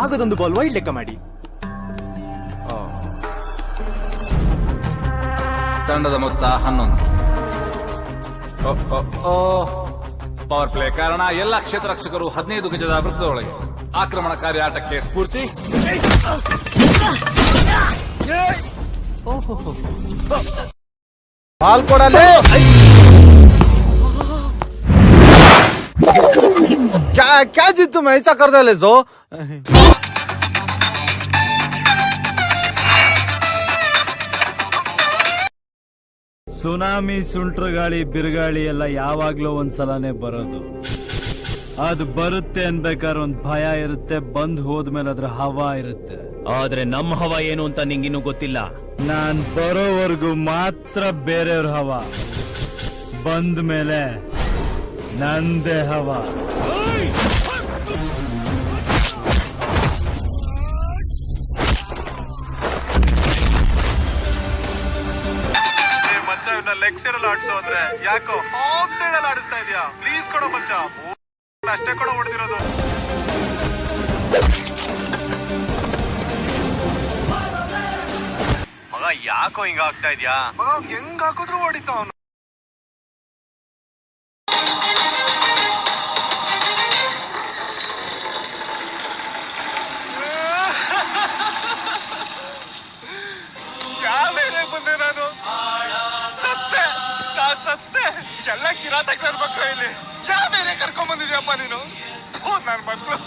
ಆಗದೊಂದು ball wide ಲೆಕ್ಕ ಮಾಡಿ. ತಂಡದ ಮೊತ್ತ 11. ಪವರ್ ಪ್ಲೇ ಕಾರಣ ಎಲ್ಲ ಕ್ಷೇತ್ರ ರಕ್ಷಕರು 15 ಗಜದ ವೃತ್ತದೊಳಗೆ. ಆಕ್ರಮಣಕಾರಿ ಆಟಕ್ಕೆ ಸ್ಫೂರ್ತಿ. ಬಾಲ್ ಕೊಡಲೇ. क्या जीत तुम ऐसा कर दे जो. ಸುನಾಮಿ, ಸುಂಟ್ರ ಗಾಳಿ, ಬಿರುಗಾಳಿ ಎಲ್ಲ ಯಾವಾಗ್ಲೂ ಒಂದ್ಸಲನೇ ಬರೋದು. ಅದು ಬರುತ್ತೆ ಅನ್ಬೇಕಾದ್ರೆ ಒಂದ್ ಭಯ ಇರುತ್ತೆ, ಬಂದ್ ಹೋದ್ಮೇಲೆ ಅದ್ರ ಹವಾ ಇರುತ್ತೆ. ಆದ್ರೆ ನಮ್ಮ ಹವಾ ಏನು ಅಂತ ನಿಂಗಿನ್ನೂ ಗೊತ್ತಿಲ್ಲ. ನಾನ್ ಬರೋವರೆಗೂ ಮಾತ್ರ ಬೇರೆಯವ್ರ ಹವಾ, ಬಂದ ಮೇಲೆ ನಂದೇ ಹವಾ. ಲೆಗ್ ಸೈಡ್ ಅಲ್ಲಿ ಆಡಿಸೋ ಅಂದ್ರೆ ಯಾಕೋ ಆಫ್ ಸೈಡ್ ಅಲ್ಲಿ ಆಡಿಸ್ತಾ ಇದೀಯಾ? ಪ್ಲೀಸ್ ಕೊಡೋ ಮಚ್ಚ, ಅಷ್ಟೇ ಕೊಡೋ ಹೊಡೆದಿರೋದು. ಮಗ ಯಾಕೋ ಹಿಂಗ ಆಗ್ತಾ ಇದ್ಯಾ? ಮಗ ಹೆಂಗ್ ಹಾಕಿದ್ರು ಹೊಡಿತಾ ಅವನು. ಯಾವೇನೇ ಬಂದೆ ನಾನು ಸತ್ತೆ ಎಲ್ಲ ಕಿರಾತಕ ಮಕ್ಕಳು ಇಲ್ಲಿ. ಯಾವೇನೇ ಕರ್ಕೊಂಡ್ ಬಂದಿದ್ಯಪ್ಪ ನೀನು? ನನ್ ಮಕ್ಕಳು